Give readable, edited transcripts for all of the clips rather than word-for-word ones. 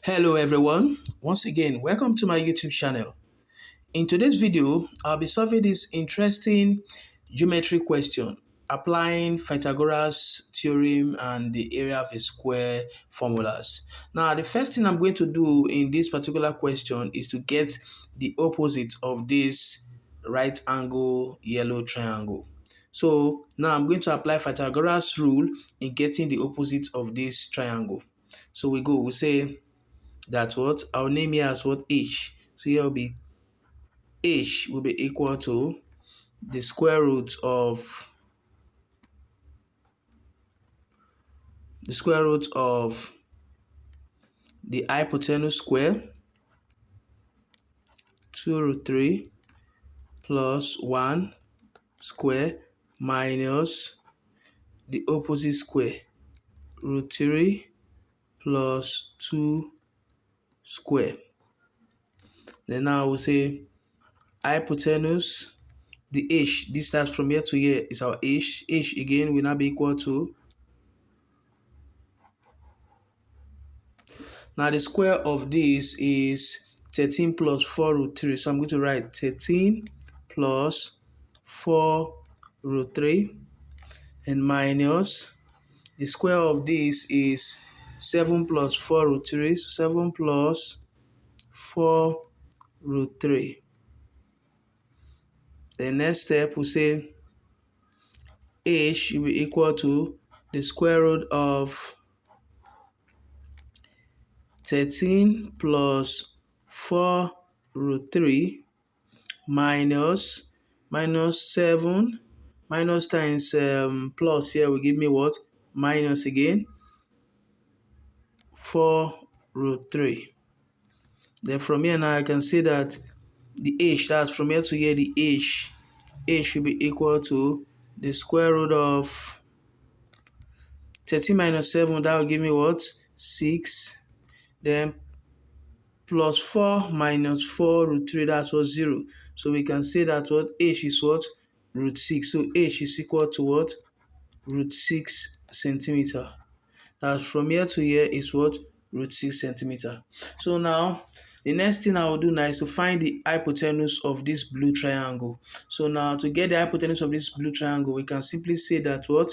Hello everyone, once again welcome to my YouTube channel. In today's video, I'll be solving this interesting geometry question applying Pythagoras theorem and the area of a square formulas. Now the first thing I'm going to do in this particular question is to get the opposite of this right angle yellow triangle. So now I'm going to apply Pythagoras rule in getting the opposite of this triangle. So we say that what I'll name here as what h. So here will be h will be equal to the square root of the hypotenuse square 2 root 3 plus 1 square minus the opposite square root 3 plus 2 square. Then now we'll say hypotenuse, the h, this starts from here to here is our h. H again will now be equal to, now the square of this is 13 plus 4 root 3. So I'm going to write 13 plus 4 root 3 and minus the square of this is 7 plus 4 root 3. So 7 plus 4 root 3. The next step we say h will be equal to the square root of 13 plus 4 root 3 minus 7 minus times plus here will give me what? Minus again 4 root 3. Then from here now I can see that the h, that's from here to here, the h should be equal to the square root of 13 minus 7, that will give me what? 6. Then plus 4 minus 4 root 3, that's what? 0. So we can say that what? H is what? Root 6. So h is equal to what? Root 6 centimeter. That's from here to here is what? Root 6 centimeter. So now the next thing I will do now is to find the hypotenuse of this blue triangle. So now to get the hypotenuse of this blue triangle, we can simply say that what?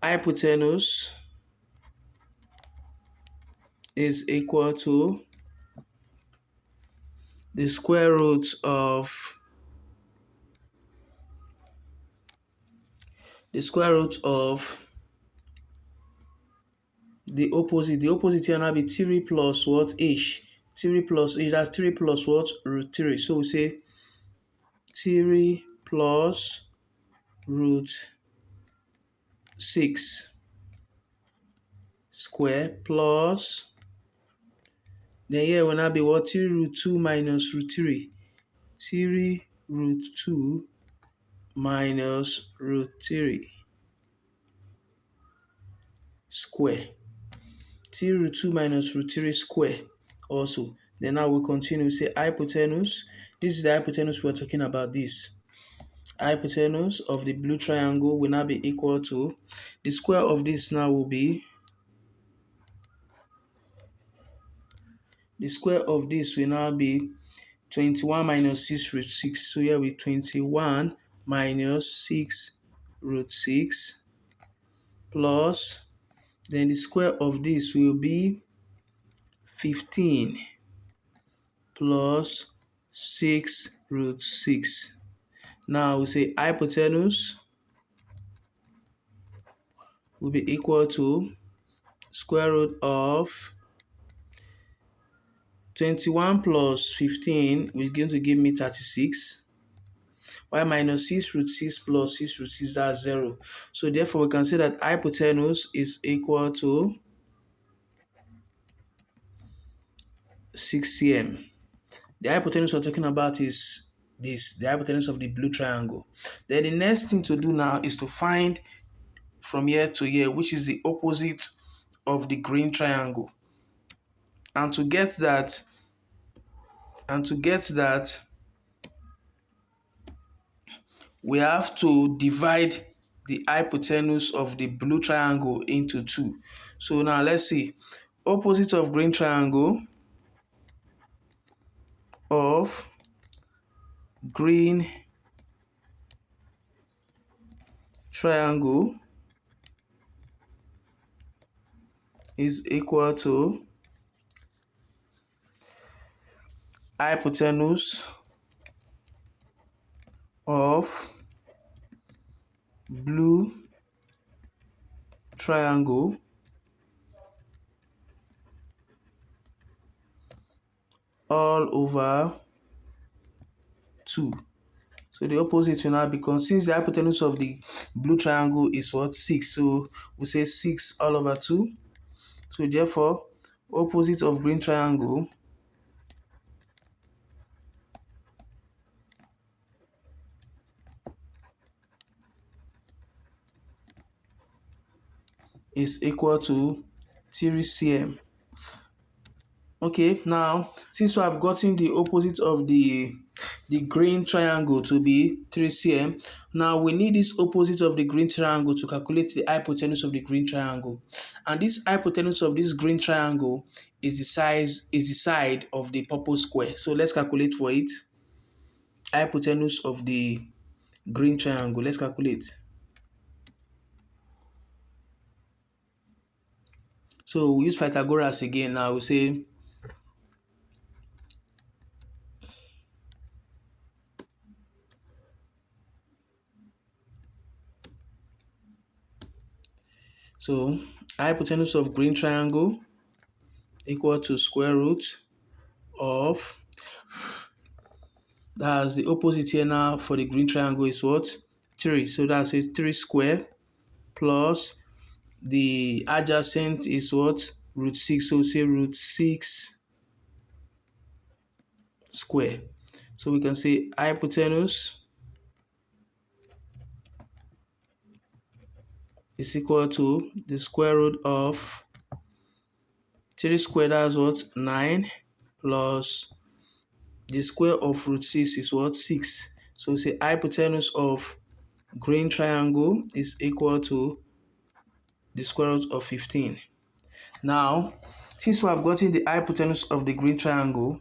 Hypotenuse is equal to the square root of the opposite. The opposite here now be 3 plus what? H. 3 plus h, that's 3 plus what? Root 3. So we say 3 plus root 6 square plus, then here will now be what? 3 root 2 minus root 3. 3 root 2 minus root 3 square. 3 root 2 minus root 3 square also. Then now we continue, say hypotenuse. This is the hypotenuse we're talking about. This hypotenuse of the blue triangle will now be equal to the square of this. Now will be the square of this will now be 21 minus 6 root 6. So here we 21 minus 6 root 6 plus, then the square of this will be 15 plus 6 root 6. Now we say hypotenuse will be equal to square root of 21 plus 15, which is going to give me 36. While minus 6 root 6 plus 6 root 6, that's 0. So therefore we can say that hypotenuse is equal to 6 cm. The hypotenuse we're talking about is this, the hypotenuse of the blue triangle. Then the next thing to do now is to find from here to here, which is the opposite of the green triangle. And to get that, we have to divide the hypotenuse of the blue triangle into 2. So now let's see. Opposite of green triangle of green triangle is equal to hypotenuse of blue triangle all over 2. So the opposite will now become, since the hypotenuse of the blue triangle is what? 6. So we say 6 all over 2. So therefore, opposite of green triangle is equal to 3 cm. Okay, now since we have gotten the opposite of the green triangle to be 3 cm, now we need this opposite of the green triangle to calculate the hypotenuse of the green triangle. And this hypotenuse of this green triangle is the side of the purple square. So let's calculate for it. Hypotenuse of the green triangle. Let's calculate. So we use Pythagoras again. Now we say so hypotenuse of green triangle equal to square root of, that's the opposite here now for the green triangle is what? 3. So that's it, 3 square plus the adjacent is what? Root 6. So say root 6 square. So we can say hypotenuse is equal to the square root of 3 square, that's what? 9, plus the square of root 6 is what? 6. So we say hypotenuse of green triangle is equal to the square root of 15. Now, since we have gotten the hypotenuse of the green triangle,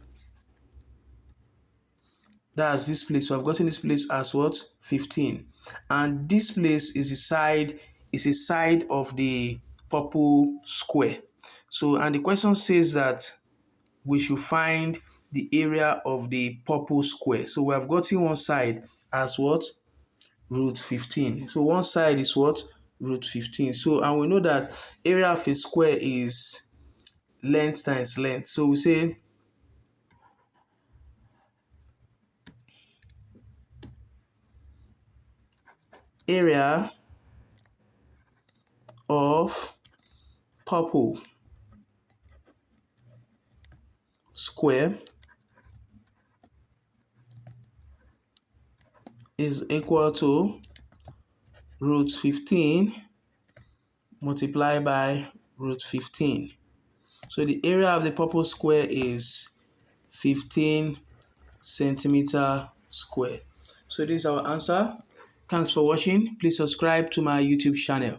that's this place, we have gotten this place as what? 15. And this place is a side of the purple square. So, and the question says that we should find the area of the purple square. So we have gotten one side as what? Root 15. So one side is what? Root 15. So, and we know that area of a square is length times length. So we say area of purple square is equal to root 15 multiplied by root 15. So the area of the purple square is 15 centimeter square. So this is our answer. Thanks for watching. Please subscribe to my YouTube channel.